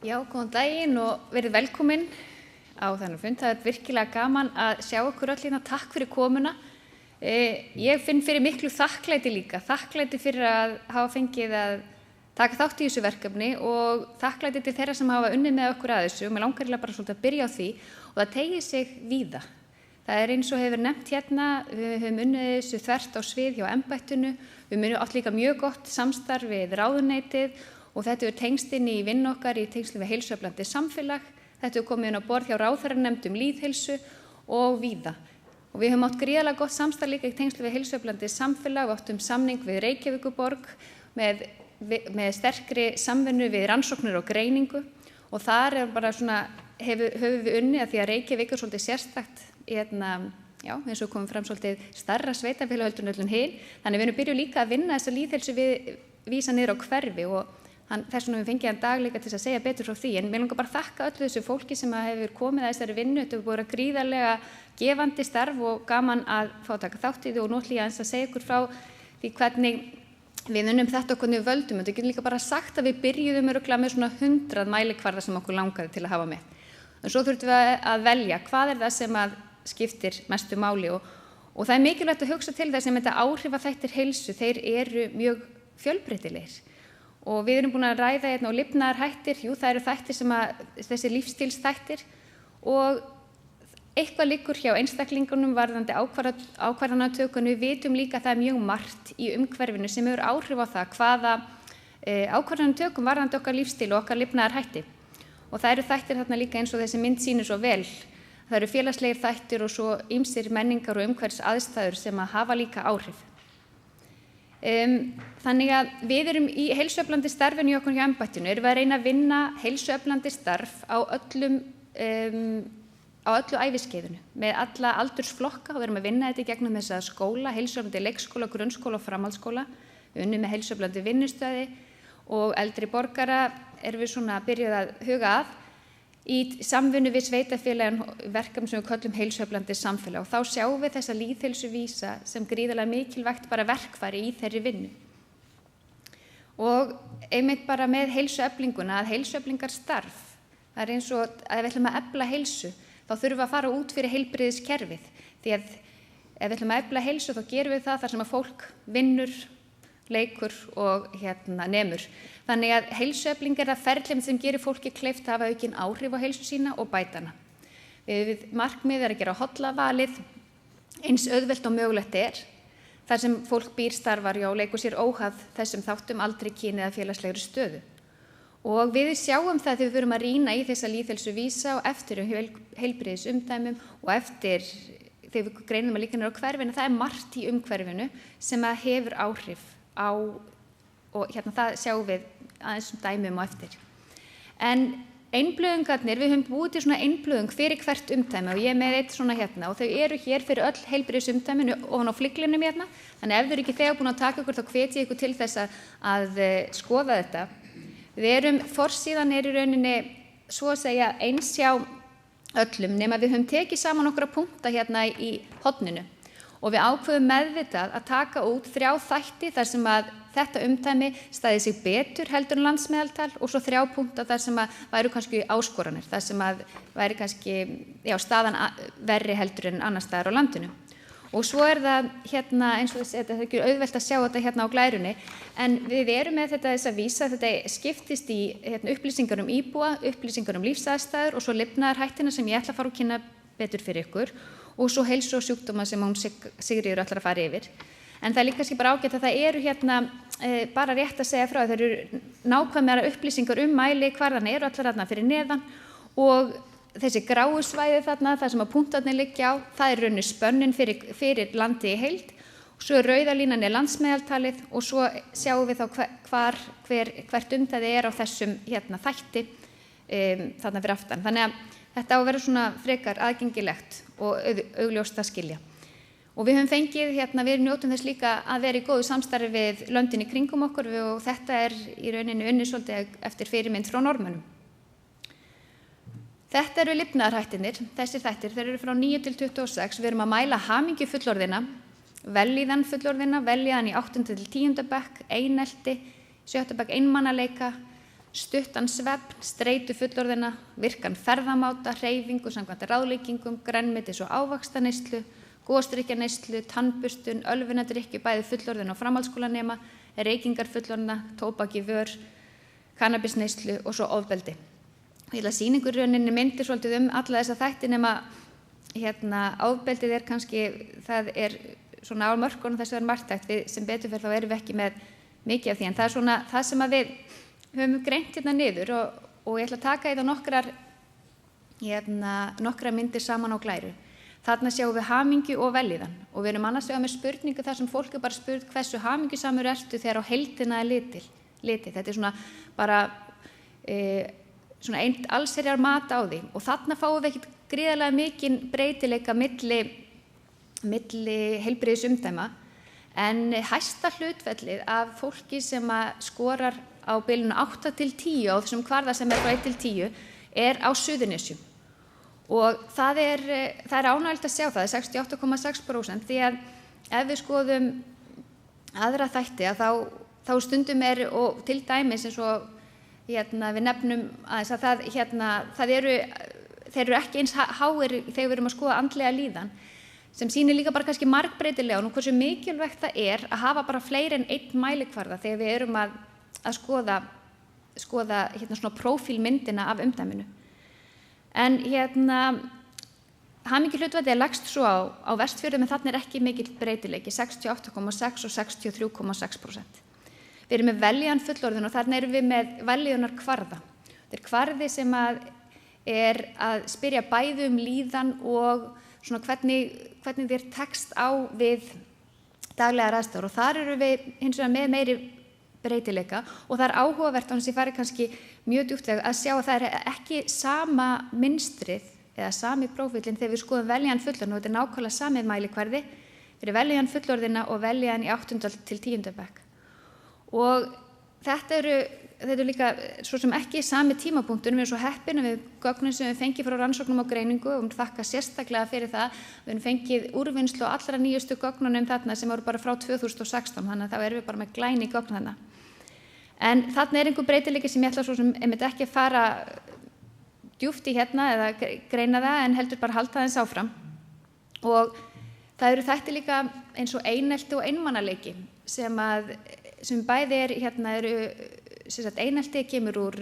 Já, góðan daginn og verið velkomin á þennan fund. Það virkilega gaman að sjá ykkur öll hérna. Takk fyrir komuna. Ég finn fyrir miklu þakklæti líka. Þakklæti fyrir að hafa fengið að taka þátt í þessu verkefni og þakklæti til þeirra sem hafa unnið með okkur að þessu. Mér langar bara svolítið að byrja á því og það teygir sig víða. Það eins og hefur nefnt hérna, við höfum unnið þessu þvert á svið hjá embættinu. Við munum átt líka mjög gott samstarf við ráðuneytið og þetta er tengst inn í vinnu okkar í tengslu við heilsueflandi samfélag. Þetta er komið inn á borð hjá ráðherranefnd lýðheilsu og víða. Og við höfum átt gríðarlega gott samstarf líka í tengslu við heilsueflandi samfélag. Við áttum samning við Reykjavíkurborg með sterkri samvinnu við rannsóknir og greiningu og þar bara svona höfum við unnið að því að Reykjavík er svolítið sérstakt eins og komum fram svolítið starra sveitarfélag heldur en öllum hin. Þannig við byrjum líka að vinna þessa lýðheilsu vísa niður á hverfi og þess vegna við fengið hann dag líka til að segja betur frá því. En mér langar bara að þakka öllu þessu fólki sem hefur komið að þessari vinnu. Þetta hefur búið gríðarlega gefandi starf og gaman að fá að taka þátt í því og nú ætla ég aðeins að segja ykkur frá því hvernig við unnum þetta og hvernig við völdum. Þetta getur líka bara sagt að við byrjuðum örugglega með svona 100 mælikvarða sem okkur langaði til að hafa með. En svo þurftum við að velja hvað er það sem að skiptir mestu máli og það er mikilvægt að hugsa til þess að þetta áhrifaþættir heilsu, þeir eru mjög fjölbreytilegir. Og við erum búin að ræða hérna á lifnaðarhættir, það eru þættir sem þessi lífsstílsþættir og eitthvað liggur hjá einstaklingunum varðandi ákvarðanatökun. Við vitum líka að það er mjög margt í umhverfinu sem hefur áhrif á það hvaða ákvarðanatökum varðandi okkar lífsstíl og okkar lifnaðarhætti. Og það eru þættir þarna líka eins og þessi mynd sýnir svo vel. Það eru félagslegir þættir og svo ýmsir menningar og umhverfis aðstæður sem hafa líka áhrif. Þannig að við erum í heilsueflandi starfinu í okkur hjá embættinu, erum við að reyna að vinna heilsueflandi starf á öllu æviskeiðinu með alla aldursflokka og við erum að vinna þetta í gegnum þessa skóla, heilsueflandi leikskóla, grunnskóla og framhaldsskóla. Við unnum með heilsueflandi vinnustöði og eldri borgara erum við svona byrjuð að huga að í samvinnu við sveitarfélagin verkefni sem við köllum heilsueflandi samfélag og þá sjáum við þessa lýðheilsuvísa sem gríðarlega mikilvægt bara verkfæri í þeirri vinnu. Og einmitt bara með heilsueflinguna að heilsueflingarstarf, það er eins og að við ætlum að efla heilsu, þá þurfum við að fara út fyrir heilbrigðiskerfið því að ef við ætlum að efla heilsu þá gerum við það þar sem að fólk vinnur, leikur og nemur. Þannig að heilsuefling er það ferli sem gerir fólki kleift að hafa aukin áhrif á heilsu sína og bæta hana. Markmið er að gera hollavalið eins auðvelt og mögulegt er, þar sem fólk býr, starfar og leikur sér óháð þessum þáttum aldrei kyni eða félagslegri stöðu. Og við sjáum það þegar við förum að rýna í þessa lýðheilsuvísa og eftir heilbrigðisumdæmum og eftir þegar við greinum að líka niður á hverfinu, það er margt í umhverfinu sem hefur áhrif á og það sjáum við aðeins dæmum á eftir. En einblöðungarnir, við höfum búið til svona einblöðung fyrir hvert umdæmi og ég með eitt svona og þau eru hér fyrir öll heilbrigðisumdæminu ofan á flyglunum hérna. Þannig ef þau eru ekki þegar búin að taka ykkur þá hvet ég ykkur til þess að skoða þetta. Forsíðan er í rauninni svo að segja eins hjá öllum nema við höfum tekið saman okkar punkta hérna í horninu. Og við ákveðum meðvitað að taka út 3 þætti þar sem að þetta umdæmi stæði sig betur heldur en landsmeðaltal og svo 3 punkta þar sem að væru kannski áskoranir, þar sem að væri kannski staðan verri heldur en annars staðar á landinu. Og svo er það eins og þetta er ekki auðvelt að sjá þetta hérna á glærunni, en við erum með þessa vísa, þetta skiptist í upplýsingar íbúa, upplýsingar lífsaðstæður og svo lifnaðarhættina sem ég ætla að fara að kynna betur fyrir ykkur og svo heilsu og sjúkdóma sem hún Sigríður ætlar að fara yfir. En það er líka kannski bara ágætt að það eru bara rétt að segja frá að það eru nákvæmara upplýsingar mælikvarðana eru allar þarna fyrir neðan og þessi gráu svæði þarna, þar sem að punktarnir liggja á, það er rauninni spönnin fyrir landi í heild og svo rauða línan er landsmeðaltalið og svo sjáum við þá hvert umdæmi er á þessum þætti þarna fyrir aftan. Þannig að þetta á að vera svona frekar aðgengilegt og augljóst að skilja. Og við höfum fengið, við njótum þess líka að vera í góðu samstarfi við löndin í kringum okkur og þetta er í rauninni unnið svolítið eftir fyrirmynd frá Norðmönnum. Þetta eru lifnaðarhættirnir, þessir þættir, þeir eru frá 9 til 26. Við erum að mæla hamingju fullorðina, vellíðan fullorðina, vellíðan í 8. til 10. bekk, einelti, 7. bekk einmannaleika, stuttan svefn, streitu fullorðina, virkan ferðamáta, hreyfingu samkvæmt ráðleggingum, grænmetis- og ávaxtaneyslu, gosdrykkjaneyslu, tannburstun, ölfunadrykkju bæði fullorðina og framhaldsskólanema, reykingar fullorðina, tóbak í vör, kannabisneyslu og svo ofbeldi. Ég held að sýningurrauninni myndir svolítið alla þessa þætti nema ofbeldið kannski, það svona á mörkunum þess að vera marktækt, við sem betur fyrir þá erum við ekki með mikið af því, en það svona það sem að við höfum greint niður og ég ætla að taka í það nokkrar myndir saman á glæru. Þarna sjáum við hamingju og vellíðan og við erum annars vegar með spurningu þar sem fólk bara spurt hversu hamingjusamur ertu þegar á heildina litið. Þetta svona bara svona einn allsherjar mat á því og þarna fáum við ekkert gríðarlega mikinn breytileika milli heilbrigðisumdæma en hæsta hlutfallið af fólki sem skorar á bilinu 8 til 10 á þessum kvarða sem frá 1 til 10 á Suðurnesjum og það er ánægjulegt að sjá það, 68,6% því að ef við skoðum aðra þætti þá stundum og til dæmis eins og við nefnum aðeins að þeir eru ekki eins háir þegar við erum að skoða andlega líðan sem sýnir líka bara kannski margbreytilega og hversu mikilvægt það að hafa bara fleiri en einn mælikvarða þegar við erum að skoða svona prófílmyndina af umdæminu. En hamingjuhlutfallið er lægst svo á Vestfjörðum en þarna ekki mikill breytileiki, 68,6 og 63,6%. Við erum með vellíðan fullorðin og þarna erum við með vellíðunarkvarða. Þetta kvarði sem að spyrja bæði líðan og svona hvernig þér tekst á við daglegar aðstæður og þar erum við hins vegar með meiri breytileika og það áhugavert án þess að ég fari kannski mjög djúpt að sjá að það ekki sama mynstrið eða sami prófílinn þegar við skoðum vellíðan fullorðina og þetta nákvæmlega sami mælikvarði fyrir vellíðan fullorðina og vellíðan í 8. til 10. bekk. Og þetta er líka svo sem ekki sami tímapunktur, við erum svo heppin við gögnum sem við fengið frá rannsóknum og greiningu og þakka sérstaklega fyrir það. Við erum fengið úrvinnslu á allra nýjustu gögnunum þarna sem voru bara frá 2016, þannig að þá erum við bara með glæni gögn þarna. En þarna einhver breytileiki sem ég ætla svo sem ekki að fara djúpt í eða greina það en heldur bara halda aðeins áfram. Og það eru þættir líka eins og einelti og einmanaleiki sem bæði eru einelti kemur úr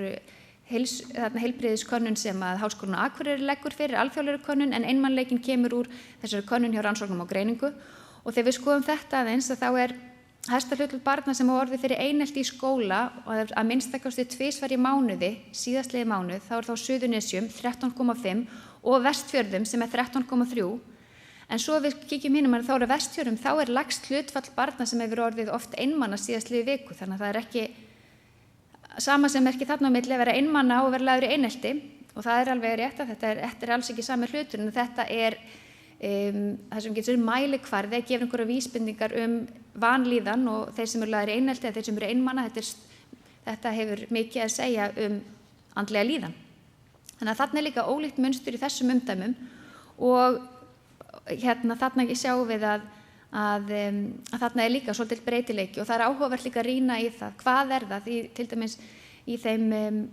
heilbrigðiskönnun sem að Háskólinn á Akureyri leggur fyrir alþjóðlegri könnun en einmanaleikinn kemur úr þessari könnun hjá rannsóknum og greiningu og þegar við skoðum þetta aðeins þá hæsta hlutfall barna sem hafa orðið fyrir einelti í skóla og að minnstakosti 2 í mánuði síðastliðinn mánuð þá þá Suðurnesjum 13,5 og Vestfjörðum sem 13,3 en svo við kíkjum hinum að þá Vestfjörðum þá lægst hlutfall barna sem hefur orðið oft einmana síðastliðið viku þannig að það ekki sama sem ekki þarna á milli að vera einmana og vera lagður í einelti og það alveg rétt að þetta alls ekki sami hlutur en þetta það sem getur mælikvarði að gefa einhverja vísbendingar vanlíðan og þeir sem eru lagðir í einelti eða þeir sem eru einmana þetta hefur mikið að segja andlega líðan. Þannig að þarna líka ólíkt munstur í þessum umdæmum og þarna sjáum við að þarna líka svolítið breytileiki og það áhugavert líka að rýna í það hvað það til dæmis í þeim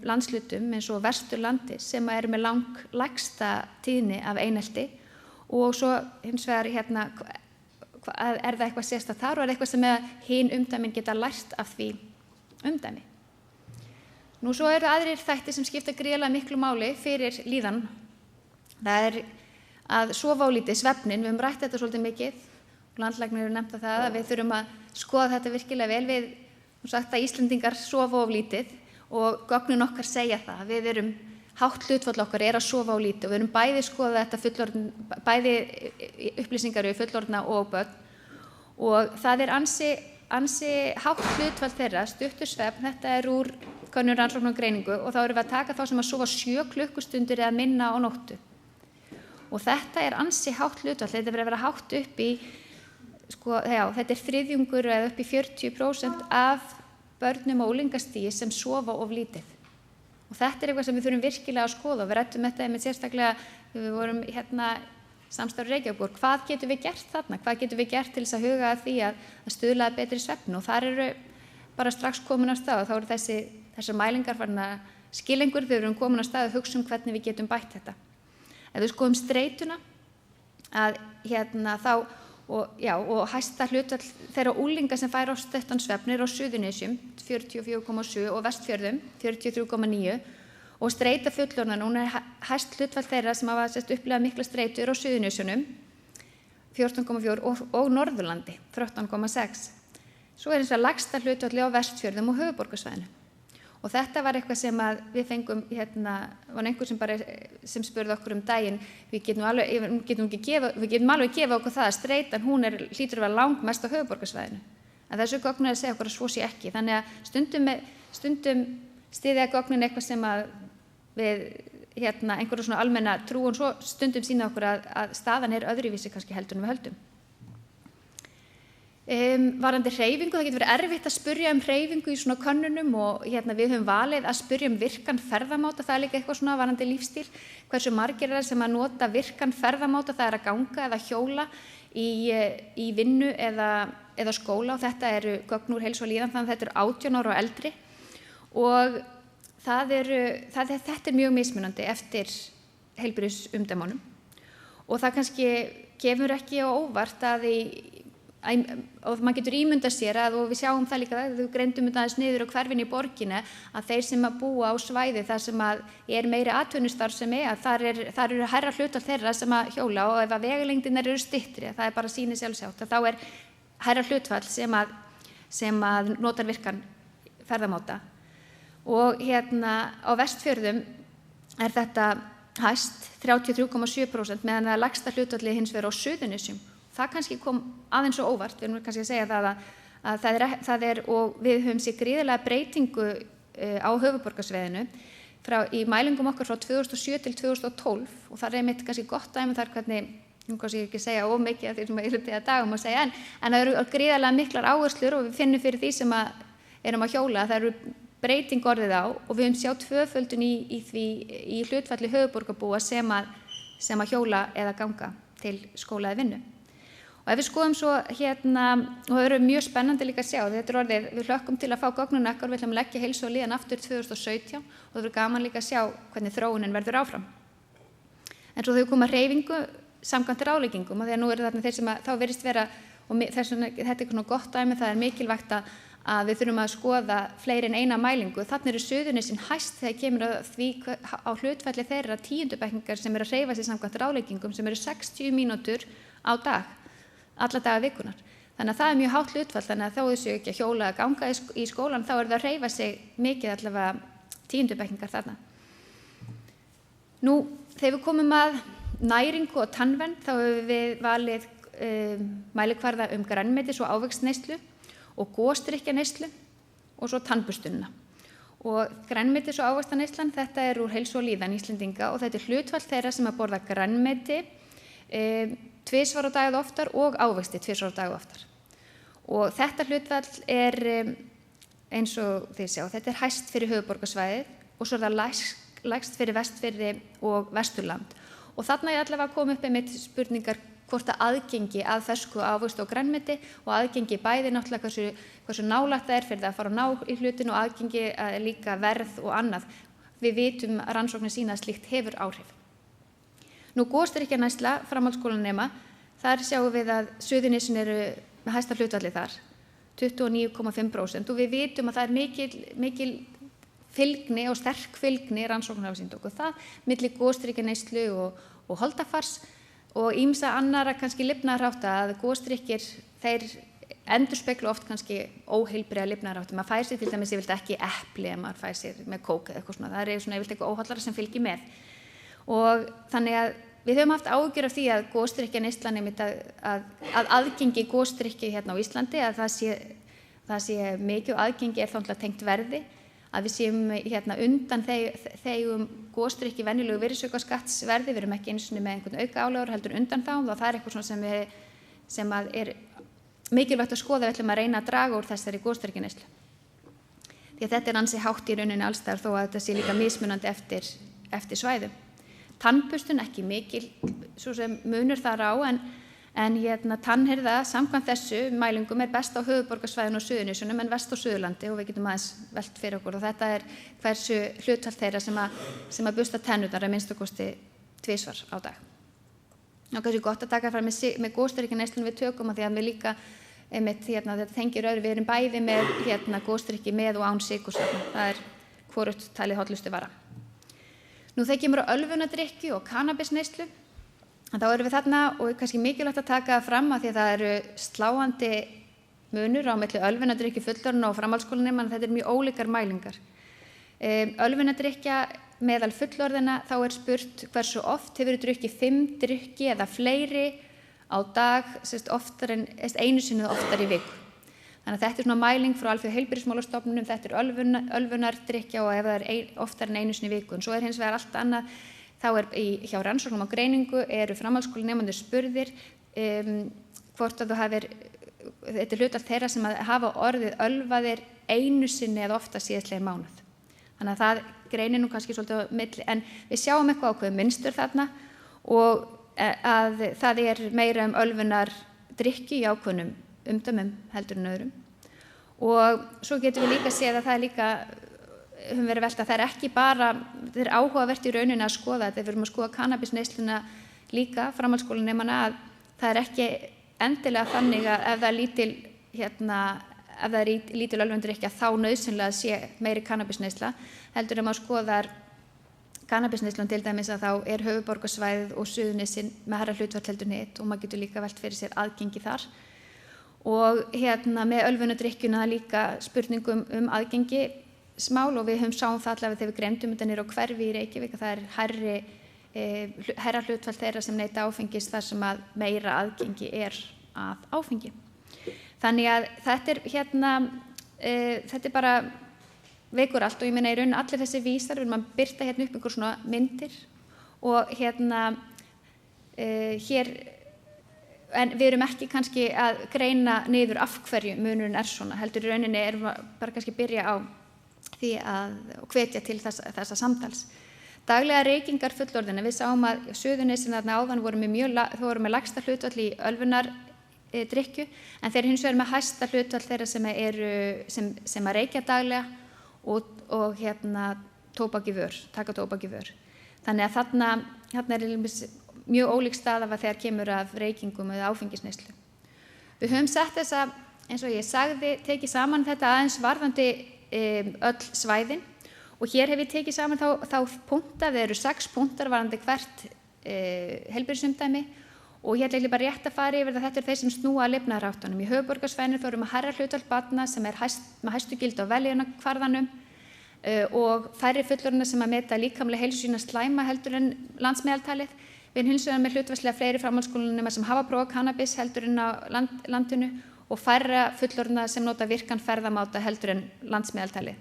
landslutum eins og Vesturlandi sem eru með langlægsta tíðni af einelti og svo hins vegar það eitthvað sérstakt þar og eitthvað sem hin umdæmin geta lært af því umdæmi. Nú svo eru aðrir þættir sem skipta gríðarlega miklu máli fyrir líðan. Það að sofa of lítið, svefnin, við höfum rætt þetta svolítið mikið og landlæknir eru nefnt það að við þurfum að skoða þetta virkilega vel. Við höfum sagt að Íslendingar sofa of lítið og gögnin okkar segja það. Við erum hátt hlutfall okkar að sofa of lítið og við erum bæði skoða þetta bæði upplýsingar við fullorðna og börn og það ansi hátt hlutfall þeirra stuttur svefn, þetta úr könnun rannsóknum og greiningu og þá erum við að taka þá sem að sofa 7 klukkustundir eða minna á nóttu. Og þetta ansi hátt hlutfall, þetta verður að vera hátt upp í, þetta þriðjungur eða upp í 40% af börnum og unglingastigi sem sofa of lítið. Og þetta eitthvað sem við þurfum virkilega að skoða og við ræddum þetta með sérstaklega, við vorum samstarf Reykjavíkur, hvað getum við gert þarna? Hvað getum við gert til þess að huga að því að stuðla að betri svefn og þar eru bara strax komin á stað og þá eru þessi þessar mælingar farin að skila einhverju þegar við erum komin á stað að hugsa hvernig við getum bætt þetta. Ef við skoðum streituna, að þá, og hæsta hlutfall þeirra unglinga sem fær á stuttan svefn á Suðurnesjum, 44,7 og Vestfjörðum, 43,9 og streita fullorðna, núna hæst hlutfall þeirra sem hafa upplifað mikla streitu á Suðurnesjunum, 14,4 og Norðurlandi, 13,6. Svo hins vegar lægsta hlutfalli á Vestfjörðum og höfuðborgarsvæðinu. Og þetta var eitthvað sem við fengum, var einhver sem spurði okkur daginn, við getum alveg gefa okkur það að streitan, hún hlýtur að vera langmest á höfuðborgarsvæðinu. En þessu gögnin að segja okkur að svo sé ekki. Þannig að stundum styðja gögnin eitthvað sem við einhverja svona almenna trú og svo stundum sýna okkur að staðan öðruvísi kannski heldur en við höldum. Varðandi hreyfingu, það getur verið erfitt að spyrja hreyfingu í svona könnunum og við höfum valið að spyrja virkan ferðamáta, það líka eitthvað svona varðandi lífstíl, hversu margir sem að nota virkan ferðamáta, það að ganga eða hjóla í vinnu eða skóla og þetta eru gögn úr heilsu og líðan, þannig að þetta eru 18 ára og eldri og þetta mjög mismunandi eftir heilbrigðisumdæmunum og það kannski kemur ekki á óvart og maður getur ímyndað sér og við sjáum það líka þegar við greindum þetta aðeins niður á hverfinu í borginni að þeir sem að búa á svæði þar sem meiri atvinnustarfsemi þar eru hærra hlutfall þeirra sem að hjóla og ef að vegalengdirnar eru styttri, það bara sýnir sjálfsagt að þá hærra hlutfall sem að notar virkan ferðamáta og á Vestfjörðum þetta hæst 33,7% meðan það lægsta hlutfalli hins vegar á Suðurnesjum. Það kannski kom aðeins og óvart, við erum kannski að segja að það og við höfum séð gríðarlega breytingu á höfuðborgarsvæðinu í mælingum okkar frá 2007 til 2012 og það einmitt kannski gott dæmi þar hvernig, kannski ekki segja of mikið af því sem ég hluti að dagum að segja en það eru gríðarlega miklar áherslur og við finnum fyrir því sem erum að hjóla, það eru breyting orðið á og við höfum sjá tvöföldun í hlutfalli höfuðborgarbúa sem að hjóla eða ganga til skóla eða vinnu. Og ef við skoðum svo og það eru mjög spennandi líka að sjá, þetta orðið, við hlökkum til að fá gögnun okkar, við ætlum að leggja heilsu og líðan aftur 2017 og það verður gaman líka að sjá hvernig þróunin verður áfram. En svo þau koma hreyfingu samkvæmt ráðleggingum og þegar nú eru þarna þeir sem þá virðist vera, og þetta svona gott dæmi, það mikilvægt að við þurfum að skoða fleiri en eina mælingu. Þarna eru Suðurnesin hæst þegar kemur að því á hlutfalli þeirra 10. bekkingar sem eru að hreyfa sig samkvæmt ráðleggingum sem eru 60 mínútur á dag. Alla daga vikunar. Þannig að það mjög hátt hlutfall, þannig að þó þessu ekki að hjóla að ganga í skólan, þá það að hreyfa sig mikið allavega 10. bekkingar þarna. Nú, þegar við komum að næringu og tannvernd, þá höfum við valið mælikvarða grænmetis- og ávextsneyslu og gosdrykkjaneyslu og svo tannburstunina. Og grænmetis- og ávextaneyslan, þetta úr heilsu og líðan Íslendinga og þetta hlutfall þeirra sem að borða grænmeti, 2 á dag eða oftar og ávexti 2 á dag oftar. Og þetta hlutfall eins og þið sjá, þetta hæst fyrir höfuðborgarsvæðið og svo það lægst fyrir Vestfirði og Vesturland. Og þarna allavega kom upp einmitt spurningar hvort aðgengi að fersku ávexti og grænmeti og aðgengi bæði náttúrulega hversu nálægt það fyrir það að fara að ná í hlutinu og aðgengi líka verð og annað. Við vitum að rannsóknir sýna að slíkt hefur áhrif. Nú gosdrykkjaneysla framhaldsskólanema, þar sjáum við að Suðurnesin eru með hæsta hlutfalli þar, 29,5% og við vitum að það mikil fylgni og sterk fylgni rannsóknir hafa sýnt okkur það milli gosdrykkjaneyslu og holdafars og ýmsa annara kannski lifnaðarhátta að gosdrykkir þeir endurspeglu oft kannski óheilbrigða lifnaðarhátta. Maður fær sér til dæmis yfirleitt ekki epli ef maður fær sér með kók eða eitthvað svona, það svona yfirleitt eitthvað óhollara sem fylgir með. Og þannig að við höfum haft áhyggjur af því að gosdrykkjaneyslan að aðgengi gosdrykki hérna á Íslandi að það sé mikið og aðgengi þá tengt verði að við séum undan þeim gosdrykki venjulegu virðisaukaskattsverði, við erum ekki einu sinni með einhvern aukaálögur heldur undan þá og það eitthvað svona sem mikilvægt að skoða, við ætlum að reyna að draga úr þessari gosdrykkjaneyslu. Því að þetta ansi hátt í rauninni alls staðar þó að þetta sé líka mismunandi eftir svæðum. Tannbustun ekki mikil svo sem munur þar á en En tannheyrða samkvæmt þessu mælingum best á höfuðborgarsvæðinu og Suðurnesjunum en vest á Suðurlandi og við getum aðeins velt fyrir okkur og þetta hversu hlutfall þeirra sem að busta tennurnar að minnstakosti 2 á dag. Og kannski gott að taka fram með gosdrykkjaneyslu við tökum að því að við líka þetta tengir öðru, við erum bæði með gosdrykki með og án sykursafna. Það hvorugt talið hollustu vara. Nú þegar kemur á ölvunadrykkju og kannabisneyslu, þá erum við þarna og kannski mikilvægt að taka það fram að því að það eru sláandi munur á milli ölvunadrykkju fullorðinna og framhaldsskólanema, en þetta mjög ólíkar mælingar. Ölvunadrykkja meðal fullorðinna, þá spurt hversu oft hefur drukkið 5 drykki eða fleiri á dag, oftar en einu sinni eða oftar í viku. Þannig að þetta svona mæling frá Alþjóðaheilbrigðismálastofnunum, þetta ölvunardrykkja og ef það oftar en einu sinni í viku. En svo hins vegar allt annað. Þá hjá rannsóknum á greiningu eru framhaldsskólanemendur spurðir hvort að þú hafir, þetta hlutfall þeirra sem hafa orðið ölvaðir einu sinni eða ofta síðastliðinn mánuð. Þannig að það greinir nú kannski svolítið á milli, en við sjáum eitthvað ákveðið mynstur þarna og að það meira ölvunardrykkju í ákveðnum umdæmum heldur en öðrum. Og svo getum við líka séð að það líka höfum verið velt að það ekki bara, þetta áhugavert í rauninni að skoða þetta, við erum að skoða kannabisneysluna líka, framhaldsskólanemana, að það ekki endilega þannig að ef það er lítil ölvunardrykkja þá nauðsynlega sé meiri kannabisneysla, heldur maður skoðar kannabisneyslan til dæmis að þá höfuðborgarsvæðið og Suðurnesin með hærra hlutfall heldur en hitt og maður getur líka velt fyrir sér aðgengi þar. Og með ölvunardrykkjuna líka spurningum aðgengi smál og við höfum sáum það allavega þegar við greindum þetta niður á hverfi í Reykjavík að það hærra hlutfall þeirra sem neyta áfengis þar sem að meira aðgengi að áfengi. Þannig að þetta bara veikur allt og ég meina í raun allir þessi vísar, við erum að birta upp einhver svona myndir og hér, en við erum ekki kannski að greina niður af hverju munurinn svona, heldur í rauninni erum við bara kannski byrja á því að hvetja til þessa samtals. Daglega reykingar fullorðinna, við sáum að Suðurnesin þarna áðan voru með lægsta hlutfall í ölvunardrykkju, en þeir hins vegar með hæsta hlutfall þeirra sem að reykja daglega og tóbak í vör, taka tóbak í vör. Þannig að þarna mjög ólík staða þegar kemur af reykingum eða áfengisneyslu. Við höfum sett þessa, eins og ég sagði, tekið saman þetta aðeins varðandi öll svæðin og hér hef ég tekið saman þá punkta, það eru 6 punktar varðandi hvert heilbrigðisumdæmi og ég ætla bara rétt að fara yfir það, þetta þeir sem snúa að lifnaðarháttunum. Í höfuðborgarsvæðinu erum að hærra hlutfall barna sem með hæstu gildi á vellíðunarkvarðanum og færri fullorðinna sem að meta líkamlega heilsu sína slæma heldur en landsmeðaltalið. Við erum hins vegar með hlutfallslega fleiri framhaldsskólanema sem hafa prófað kannabis heldur en á landinu og færra fullorðna sem nota virkan ferðamáta heldur en landsmeðaltalið.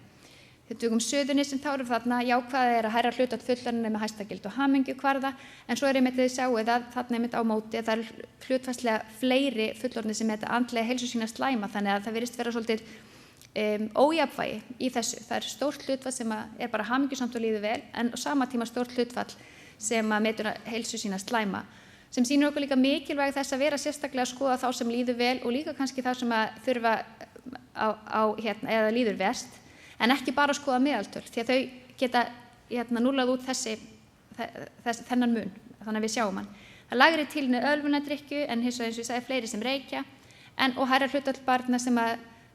Þegar við tökum Suðurnesin þá erum þarna jákvæða að hærra hlutfall fullorðinna með hæsta gildi og hamingjukvarða, en svo einmitt þið sjáið að þarna einmitt á móti það hlutfallslega fleiri fullorðnir sem meta andlega heilsu sína slæma, þannig að það virðist vera svolítið ójafnvægi í þessu. Það stórt hlutfall sem bara hamingjusamt og líður vel, en á sama tíma stórt hlutfall sem metur heilsu sína slæma, sem sýnir okkur líka mikilvægi þess að vera sérstaklega að skoða þá sem líður vel og líka kannski þá sem að þurfa eða líður verst, en ekki bara að skoða meðaltöl, því að þau geta núllað út þennan mun, þannig að við sjáum hann. Það lægri tíðni ölvunardrykkju, en eins og ég sagði fleiri sem reykja, og hærra hlutfall barna sem að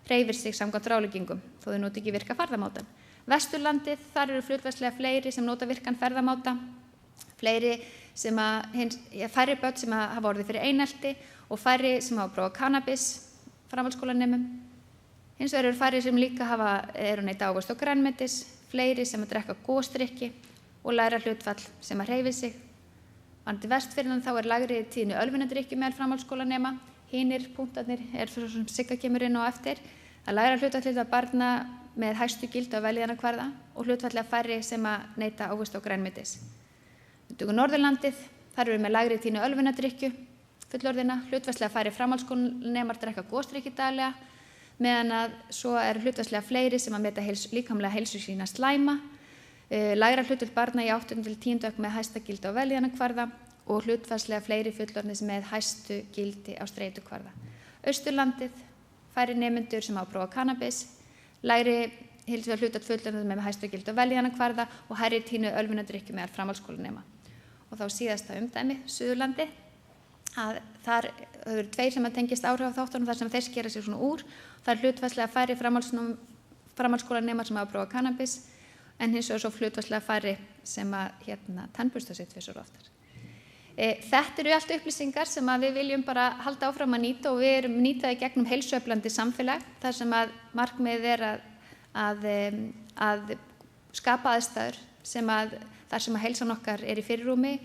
hreyfir sig samkvæmt ráðleggingum, þó þau nota ekki virka ferðamátann. Vesturlandið, þar eru hlutfallslega fleiri sem nota virkan ferðamáta, fleiri sem færri börn sem hafa orðið fyrir einelti og færri sem hafa prófað kannabis framhaldsskólanemum. Hins vegar eru færri sem líka eru neyta ávöxt og grænmetis, fleiri sem að drekka gosdrykki og læra hlutfall sem að hreyfi sig. Varðandi Vestfirðina þá lægri tíðni ölvunardrykkju meðal framhaldsskólanema. Hinir punktarnir svo sem Sigga kemur inn á eftir. Að læra hlutfall barna með hæstu gildi á vellíðunarkvarða og hlutfallega færri sem að neyta ávöxt og grænmetis. Við tökum Norðurlandið, þar eru með lægri tíðni ölvunardrykkju fullorðinna, hlutfallslega færri framhaldsskólanemar drekka gosdrykki daglega, meðan að svo hlutfallslega fleiri sem að meta líkamlega heilsu sína slæma, lægra hlutfall barna í 8. til 10. bekk með hæsta gildi á vellíðunarkvarða og hlutfallslega fleiri fullorðnir með hæstu gildi á streitukvarða. Austurlandið, færri nemendur sem hafa prófað kannabis, lægri heilsuverð hlutfall fullorðnir með hæstu gildi á vellíðanarkvarða og hærri tíðni ölvunardrykkju meðal framhaldsskólanema. Og þá síðasta umdæmi, Suðurlandi, að þar eru tveir sem að tengist áhrifaþáttunum þar sem þeir skera sig svona úr. Það er hlutfallslega færri framhaldsskólanemar sem hafa prófað kannabis, en hins vegar svo hlutfallslega færri sem að tannbursta sig tvisvar oftar. Þetta eru allt upplýsingar sem að við viljum bara halda áfram að nýta og við erum nýtaði gegnum heilsueflandi samfélag þar sem að markmiðið er að skapa aðstæður þar sem að heilsan okkar er í fyrirrúmi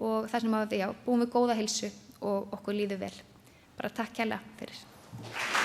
og þar sem að við búum við góða heilsu og okkur líður vel. Bara takk kærlega fyrir.